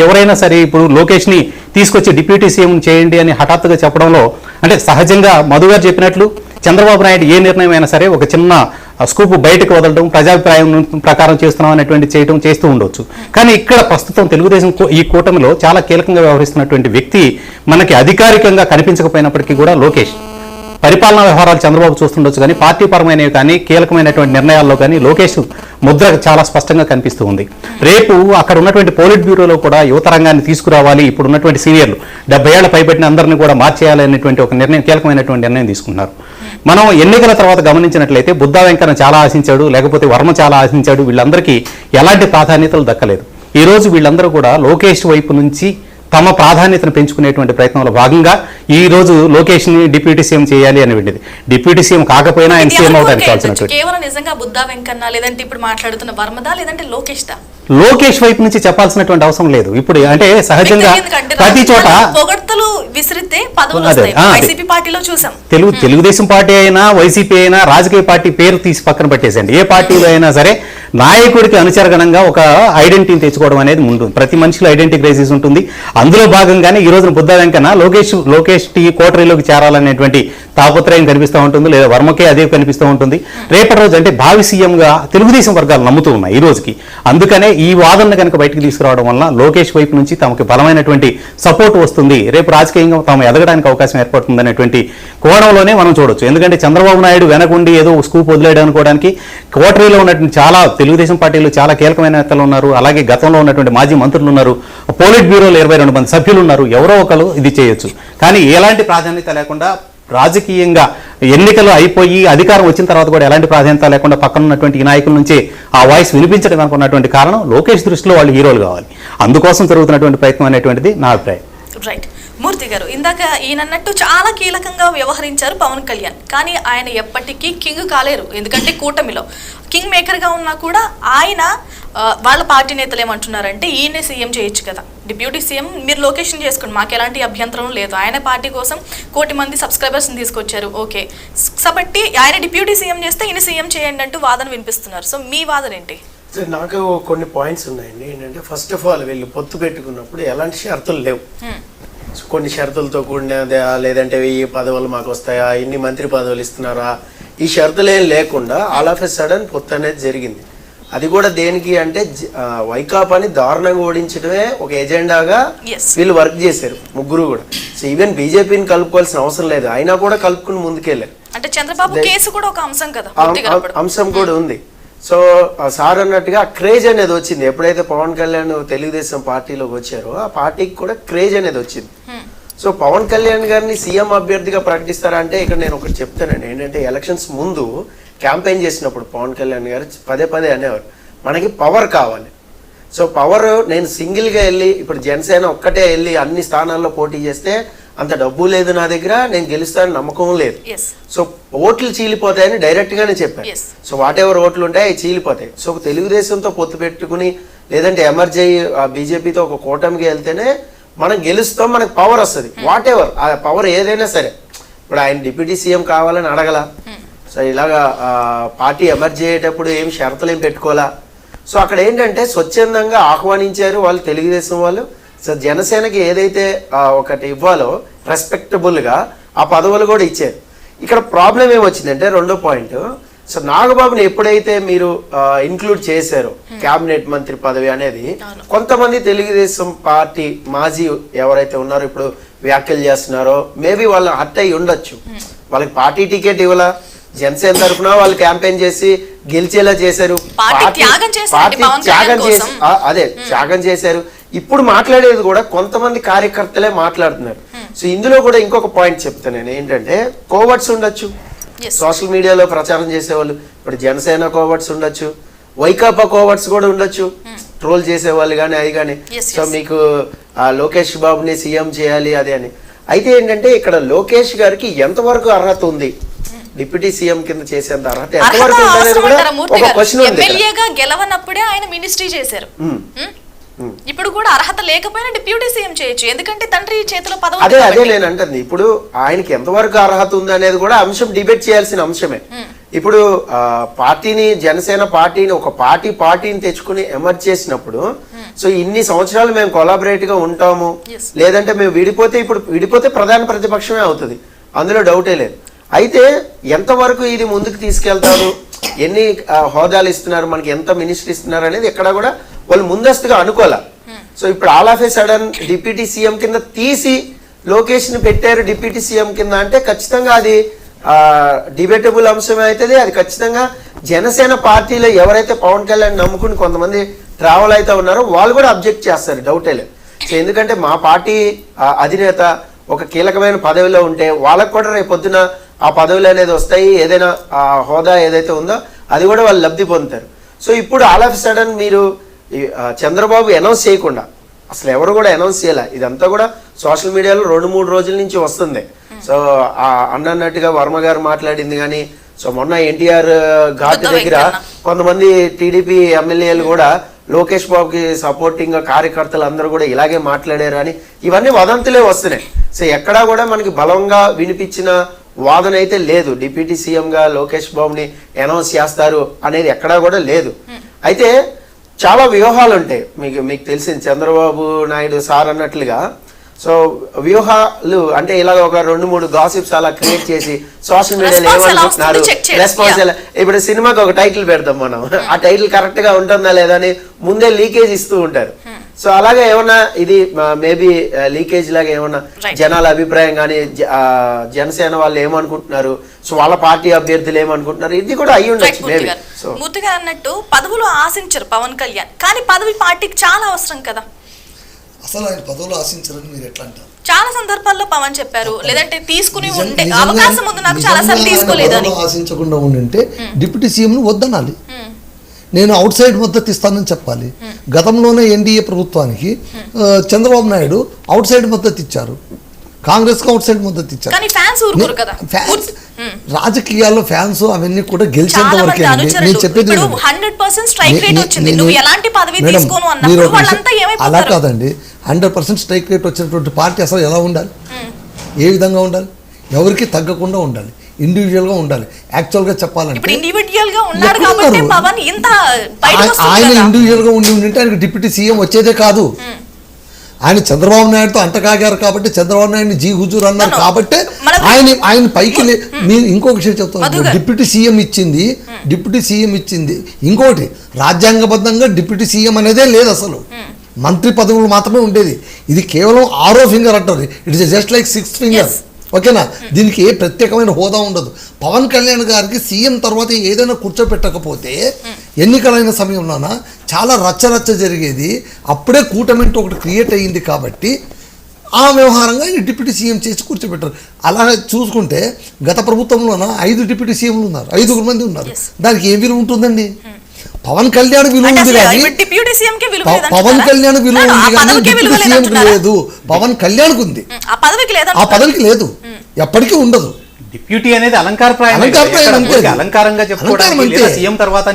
ఎవరైనా సరే ఇప్పుడు లోకేష్ ని తీసుకొచ్చి డిప్యూటీ సీఎం చేయండి అని హఠాత్తుగా చెప్పడంలో అంటే సహజంగా మధు గారు చెప్పినట్లు చంద్రబాబు నాయుడు ఏ నిర్ణయం అయినా సరే ఒక చిన్న స్కూప్ బయటకు వదలడం ప్రజాభిప్రాయం ప్రకారం చేస్తున్నాం అనేటువంటి చేయడం చేస్తూ ఉండొచ్చు. కానీ ఇక్కడ ప్రస్తుతం తెలుగుదేశం ఈ కూటమిలో చాలా కీలకంగా వ్యవహరిస్తున్నటువంటి వ్యక్తి మనకి అధికారికంగా కనిపించకపోయినప్పటికీ కూడా లోకేష్ పరిపాలనా వ్యవహారాలు చంద్రబాబు చూస్తుండొచ్చు, కానీ పార్టీ పరమైనవి కానీ కీలకమైనటువంటి నిర్ణయాల్లో కానీ లోకేష్ ముద్ర చాలా స్పష్టంగా కనిపిస్తూ ఉంది. రేపు అక్కడ ఉన్నటువంటి పోలిట్ బ్యూరోలో కూడా యువత రంగాన్ని తీసుకురావాలి, ఇప్పుడు ఉన్నటువంటి సీనియర్లు 70 ఏళ్ల పైబట్టిన అందరినీ కూడా మార్చేయాలి అనేటువంటి ఒక నిర్ణయం, కీలకమైనటువంటి నిర్ణయం తీసుకున్నారు. మనం ఎన్నికల తర్వాత గమనించినట్లయితే బుద్ధా వెంకన్న చాలా ఆశించాడు, లేకపోతే వర్మ చాలా ఆశించాడు, వీళ్ళందరికీ ఎలాంటి ప్రాధాన్యతలు దక్కలేదు. ఈ రోజు వీళ్ళందరూ కూడా లోకేష్ వైపు నుంచి తమ ప్రాధాన్యతను పెంచుకునేటువంటి ప్రయత్నంలో భాగంగా ఈ రోజు లోకేష్ ని డిప్యూటీ సీఎం చేయాలి అనేటువంటిది. డిప్యూటీ సీఎం కాకపోయినా ఆయన సీఎం అవడానికి కావాల్సినటువంటి కేవలం నిజంగా బుద్ధా వెంకన్న లేదంటే ఇప్పుడు మాట్లాడుతున్న వర్మదా లేదంటే లోకేష్ వైపు నుంచి చెప్పాల్సినటువంటి అవసరం లేదు. ఇప్పుడు అంటే సహజంగా ప్రతి చోట పొగడ్తలు విసిరితే పదవులు వస్తాయి. వైసీపీ పార్టీలో చూసాం. తెలుగుదేశం పార్టీ అయినా వైసీపీ అయినా రాజకీయ పార్టీ పేరు తీసి పక్కన పెట్టేసండి. ఏ పార్టీలో అయినా సరే నాయకుడికి అనుచరగణంగా ఒక ఐడెంటిటీని తెచ్చుకోవడం అనేది ఉంటుంది. ప్రతి మనిషిలో ఐడెంటిటీ క్రైసిస్ ఉంటుంది. అందులో భాగంగానే ఈ రోజున బుద్ధా వెంకన్న లోకేష్ టీ కోటరీలోకి చేరాలనేటువంటి తాపత్రయం కనిపిస్తూ ఉంటుంది, లేదా వర్మకే అదే కనిపిస్తూ ఉంటుంది. రేపటి రోజు అంటే భావి సీఎంగా తెలుగుదేశం వర్గాలు నమ్ముతూ ఉన్నాయి ఈ రోజుకి. అందుకనే ఈ వాదనను కనుక బయటకు తీసుకురావడం వల్ల లోకేష్ వైపు నుంచి తమకు బలమైనటువంటి సపోర్ట్ వస్తుంది, రేపు రాజకీయంగా తాము ఎదగడానికి అవకాశం ఏర్పడుతుంది అనేటువంటి కోణంలోనే మనం చూడొచ్చు. ఎందుకంటే చంద్రబాబు నాయుడు వెనకుండి ఏదో స్కూప్ వదిలేయడం అనుకోవడానికి కోటరీలో ఉన్నటువంటి చాలా తెలుగుదేశం పార్టీలో చాలా కీలకమైన నేతలు ఉన్నారు, అలాగే గతంలో ఉన్నటువంటి మాజీ మంత్రులు ఉన్నారు, పోలిట్ బ్యూరోలో 22 మంది సభ్యులు ఉన్నారు. ఎవరో ఒకరు ఇది చేయొచ్చు. కానీ ఎలాంటి ప్రాధాన్యత లేకుండా రాజకీయంగా ఎన్నికలు అయిపోయి అధికారం వచ్చిన తర్వాత కూడా ఎలాంటి ప్రాధాన్యత లేకుండా పక్కన ఉన్నటువంటి ఈ నాయకుల నుంచి ఆ వాయిస్ వినిపించడం అనుకున్నటువంటి కారణం లోకేష్ దృష్టిలో వాళ్ళు హీరోలు కావాలి, అందుకోసం జరుగుతున్నటువంటి ప్రయత్నం అనేటువంటిది నా అభిప్రాయం. రైట్ మూర్తి గారు, ఇందాక ఈయనన్నట్టు చాలా కీలకంగా వ్యవహరించారు పవన్ కళ్యాణ్. కానీ ఆయన ఎప్పటికీ కింగ్ కాలేరు. ఎందుకంటే కూటమిలో కింగ్ మేకర్గా ఉన్నా కూడా ఆయన వాళ్ళ పార్టీ నేతలు ఏమంటున్నారంటే ఈయనే సీఎం చేయొచ్చు కదా, డిప్యూటీ సీఎం మీరు లొకేషన్ చేసుకోండి, మాకు ఎలాంటి అభ్యంతరం లేదు. ఆయన పార్టీ కోసం 1 కోటి మంది సబ్స్క్రైబర్స్ని తీసుకొచ్చారు, ఓకే. కాబట్టి ఆయన డిప్యూటీ సీఎం చేస్తే ఈయన సీఎం చేయండి అంటూ వాదన వినిపిస్తున్నారు. సో మీ వాదన ఏంటి? నాకు కొన్ని పాయింట్స్ ఉన్నాయండి. ఏంటంటే ఫస్ట్ ఆఫ్ ఆల్ వీళ్ళు పొత్తు పెట్టుకున్నప్పుడు ఎలాంటి షరతులు లేవు. కొన్ని షరతులతో కూడినదే, లేదంటే ఈ పదవులు మాకు వస్తాయా, ఇన్ని మంత్రి పదవులు ఇస్తున్నారా, ఈ షరతులు ఏం లేకుండా ఆల్ ఆఫ్ ఎ సడన్ పొత్తు అనేది జరిగింది. అది కూడా దేనికి అంటే వైకాపాని దారుణంగా ఓడించడమే ఒక ఎజెండాగా వీళ్ళు వర్క్ చేశారు ముగ్గురు కూడా. సో ఈవెన్ బీజేపీని కలుపుకోవాల్సిన అవసరం లేదు, అయినా కూడా కలుపుకుని ముందుకెళ్ళారు. అంటే చంద్రబాబు కేసు కూడా ఒక అంశం కదా, అంశం కూడా ఉంది. సో సార్ అన్నట్టుగా క్రేజ్ అనేది వచ్చింది. ఎప్పుడైతే పవన్ కళ్యాణ్ తెలుగుదేశం పార్టీలోకి వచ్చారో ఆ పార్టీకి కూడా క్రేజ్ అనేది వచ్చింది. సో పవన్ కళ్యాణ్ గారిని సీఎం అభ్యర్థిగా ప్రకటిస్తారా అంటే ఇక్కడ నేను ఒకటి చెప్తానండి. ఏంటంటే ఎలక్షన్స్ ముందు క్యాంపెయిన్ చేసినప్పుడు పవన్ కళ్యాణ్ గారు పదే అనేవారు మనకి పవర్ కావాలి. సో పవర్ నేను సింగిల్గా వెళ్ళి ఇప్పుడు జనసేన ఒక్కటే వెళ్ళి అన్ని స్థానాల్లో పోటీ చేస్తే అంత డబ్బు లేదు నా దగ్గర, నేను గెలుస్తానని నమ్మకం లేదు. సో ఓట్లు చీలిపోతాయని డైరెక్ట్ గానే చెప్పాను. సో వాట్ ఎవర్ ఓట్లు ఉంటాయి అవి చీలిపోతాయి. సో తెలుగుదేశంతో పొత్తు పెట్టుకుని లేదంటే ఎమర్జ్ అయ్యి బీజేపీతో ఒక కూటమికి వెళ్తేనే మనం గెలుస్తాం, మనకు పవర్ వస్తుంది. వాట్ ఎవర్ ఆ పవర్ ఏదైనా సరే. ఇప్పుడు ఆయన డిప్యూటీ సీఎం కావాలని అడగల, సో ఇలాగా పార్టీ ఎమర్జ్ అయ్యేటప్పుడు ఏం షరతులు ఏం పెట్టుకోవాలా. సో అక్కడ ఏంటంటే స్వచ్ఛందంగా ఆహ్వానించారు వాళ్ళు తెలుగుదేశం వాళ్ళు. సో జనసేనకి ఏదైతే ఒకటి ఇవ్వాలో రెస్పెక్టబుల్గా ఆ పదవులు కూడా ఇచ్చారు. ఇక్కడ ప్రాబ్లం ఏమొచ్చిందంటే రెండో పాయింట్, సో నాగబాబుని ఎప్పుడైతే మీరు ఇంక్లూడ్ చేశారో క్యాబినెట్ మంత్రి పదవి అనేది, కొంతమంది తెలుగుదేశం పార్టీ మాజీ ఎవరైతే ఉన్నారో ఇప్పుడు వ్యాఖ్యలు చేస్తున్నారో మేబీ వాళ్ళు హర్ట్ అయ్యి ఉండొచ్చు. వాళ్ళకి పార్టీ టికెట్ ఇవ్వాల, జనసేన తరఫున వాళ్ళు క్యాంపెయిన్ చేసి గెలిచేలా చేశారు, పార్టీ త్యాగం చేసి త్యాగం చేశారు. ఇప్పుడు మాట్లాడేది కూడా కొంతమంది కార్యకర్తలే మాట్లాడుతున్నారు. సో ఇందులో కూడా ఇంకొక పాయింట్ చెప్తాను నేను. ఏంటంటే కోవర్ట్స్ ఉండొచ్చు, సోషల్ మీడియాలో ప్రచారం చేసేవాళ్ళు. ఇప్పుడు జనసేన కోవర్ట్స్ ఉండొచ్చు, వైకాపా కోవర్ట్స్ కూడా ఉండొచ్చు, ట్రోల్ చేసేవాళ్ళు కానీ అది కానీ. సో మీకు లోకేష్ బాబుని సీఎం చేయాలి అదే అని. అయితే ఏంటంటే ఇక్కడ లోకేష్ గారికి ఎంతవరకు అర్హత ఉంది డిప్యూటీ సీఎం కింద చేసేంత అర్హత ఎంతవరకు ఉందనేది కూడా ఒక క్వశ్చన్ ఉంది. ఎమ్మెల్యేగా గెలవనప్పుడే ఆయన మినిస్ట్రీ చేశారు. ఇప్పుడు కూడా అర్హత లేకపోయినా డిప్యూటీ సీఎం చేయొచ్చు, ఎందుకంటే తండ్రి చేతిలో పదవి. అదే నేను అంటుంది. ఇప్పుడు ఆయనకి ఎంతవరకు అర్హత ఉంది అనేది కూడా అంశం డిబేట్ చేయాల్సిన అంశమే. ఇప్పుడు పార్టీని జనసేన పార్టీని ఒక పార్టీని తెచ్చుకుని ఎమర్జ్ చేసినప్పుడు సో ఇన్ని సంవత్సరాలు మేము కొలాబరేట్ గా ఉంటాము, లేదంటే మేము విడిపోతే ప్రధాన ప్రతిపక్షమే అవుతుంది, అందులో డౌటే లేదు. అయితే ఎంతవరకు ఇది ముందుకు తీసుకెళ్తారు, ఎన్ని హోదాలు ఇస్తున్నారు, మనకి ఎంత మినిస్టర్ ఇస్తున్నారు అనేది ఎక్కడ కూడా వాళ్ళు ముందస్తుగా అనుకోలే. సో ఇప్పుడు all of A sudden deputy CM కింద తీసి లోకేష్ ని పెట్టారు డిప్యూటీ సీఎం కింద అంటే ఖచ్చితంగా అది డిబేటబుల్ అంశమే అవుతుంది. అది ఖచ్చితంగా జనసేన పార్టీలో ఎవరైతే పవన్ కళ్యాణ్ నమ్ముకుని కొంతమంది ట్రావెల్ అయితే ఉన్నారో వాళ్ళు కూడా అబ్జెక్ట్ చేస్తారు, డౌటే లేదు. సో ఎందుకంటే మా పార్టీ అధినేత ఒక కీలకమైన పదవిలో ఉంటే వాళ్ళకు కూడా రేపు పొద్దున ఆ పదవులు అనేది వస్తాయి, ఏదైనా హోదా ఏదైతే ఉందో అది కూడా వాళ్ళు లబ్ధి పొందుతారు. సో ఇప్పుడు ఆల్ ఆఫ్ సడన్ మీరు చంద్రబాబు అనౌన్స్ చేయకుండా అసలు ఎవరు కూడా అనౌన్స్ చేయాలి, ఇదంతా కూడా సోషల్ మీడియాలో 2-3 రోజుల నుంచి వస్తుంది. సో అన్నట్టుగా వర్మ గారు మాట్లాడింది కానీ, సో మొన్న ఎన్టీఆర్ ఘాట్ దగ్గర కొంతమంది టీడీపీ ఎమ్మెల్యేలు కూడా లోకేష్ బాబుకి సపోర్టింగ్ కార్యకర్తలు అందరూ కూడా ఇలాగే మాట్లాడారు అని ఇవన్నీ వదంతులే వస్తున్నాయి. సో ఎక్కడా కూడా మనకి బలంగా వినిపించిన వాదన అయితే లేదు, డిప్యూటీ సీఎం గా లోకేష్ బాబుని అనౌన్స్ చేస్తారు అనేది ఎక్కడా కూడా లేదు. అయితే చాలా వ్యూహాలు ఉంటాయి, మీకు తెలిసింది చంద్రబాబు నాయుడు సార్ అన్నట్లుగా. సో వ్యూహాలు అంటే ఇలా ఒక 2-3 గాసిప్స్ అలా క్రియేట్ చేసి సోషల్ మీడియాలో ఏమనుకుంటున్నారు, రెస్పాన్స్ ఎలా, ఇప్పుడు సినిమాకి ఒక టైటిల్ పెడతాం మనం, ఆ టైటిల్ కరెక్ట్ గా ఉంటుందా లేదా అని ముందే లీకేజ్ ఇస్తూ ఉంటారు. సో అలాగే ఏమన్నా ఇది మేబీ లీకేజ్ లాగా ఏమన్నా జనాల అభిప్రాయం కానీ జనసేన వాళ్ళు ఏమనుకుంటున్నారు, సో వాళ్ళ పార్టీ అభ్యర్థులు ఏమనుకుంటున్నారు, ఇది కూడా అయ్యి ఉండొచ్చు మేబీ. సో మూర్తిగా అన్నట్టు పదవులు ఆశించరు పవన్ కళ్యాణ్, కానీ పదవి పార్టీకి చాలా అవసరం కదా. అసలు ఆయన పదవులు ఆశించారని మీరు ఎట్లా అంటారు? చాలా సందర్భాల్లో పవన్ చెప్పారు, లేదంటే తీసుకుని ఉంటే అవకాశం ఉంది నాకు చాలా సార్లు తీసుకోలేదని. ఆశించకుండా ఉండింటే డిప్యూటీ సీఎం వద్దనాలి, నేను అవుట్ సైడ్ మద్దతు ఇస్తానని చెప్పాలి. గతంలోనే ఎన్డీఏ ప్రభుత్వానికి చంద్రబాబు నాయుడు అవుట్ సైడ్ మద్దతు ఇచ్చారు, కాంగ్రెస్ కు అవుట్ సైడ్ మద్దతు ఇచ్చారు. ఫ్యాన్స్ రాజకీయాల్లో ఫ్యాన్స్ అవన్నీ కూడా గెలిచేంత వరకే. నేను చెప్పేది అలా కాదండి, 100% స్ట్రైక్ రేట్ వచ్చినటువంటి పార్టీ అసలు ఎలా ఉండాలి, ఏ విధంగా ఉండాలి, ఎవరికి తగ్గకుండా ఉండాలి, ఇండివిజువల్ గా ఉండాలి. యాక్చువల్ గా చెప్పాలంటే ఆయన ఇండివిజువల్ గా ఉంటే ఆయనకు డిప్యూటీ సీఎం వచ్చేదే కాదు. ఆయన చంద్రబాబు నాయుడుతో అంటకాగారు కాబట్టి చంద్రబాబు నాయుడిని జీ హుజూర్ అన్నారు కాబట్టి ఆయన పైకి మీరు ఇంకొక విషయం చెప్తాను, డిప్యూటీ సీఎం ఇచ్చింది ఇంకోటి రాజ్యాంగబద్ధంగా డిప్యూటీ సీఎం అనేదే లేదు, అసలు మంత్రి పదవులు మాత్రమే ఉండేది. ఇది కేవలం 6వ ఫింగర్ అంటారు, it is just like 6th finger. ఓకేనా, దీనికి ఏ ప్రత్యేకమైన హోదా ఉండదు. పవన్ కళ్యాణ్ గారికి సీఎం తర్వాత ఏదైనా కూర్చోపెట్టకపోతే ఎన్నికలైన సమయంలోన చాలా రచ్చరచ్చ జరిగేది. అప్పుడే కూటమింటూ ఒకటి క్రియేట్ అయ్యింది కాబట్టి ఆ వ్యవహారంగా డిప్యూటీ సీఎం చేసి కూర్చోబెట్టారు. అలా చూసుకుంటే గత ప్రభుత్వంలోన 5 డిప్యూటీ సీఎంలు ఉన్నారు, 5 మంది ఉన్నారు. దానికి ఏం విలువ ఉంటుందండి? పవన్ కళ్యాణ్ విలువ ఉంది కానీ పవన్ కళ్యాణ్ విలువ ఉంది కానీ డిప్యూటీ సీఎం లేదు. పవన్ కళ్యాణ్ ఉంది, ఆ పదవికి లేదు, ఎప్పటికీ ఉండదు. డిప్యూటీ అనేది అలంకారంగా చెప్పుకోవడానికి సీఎం తర్వాత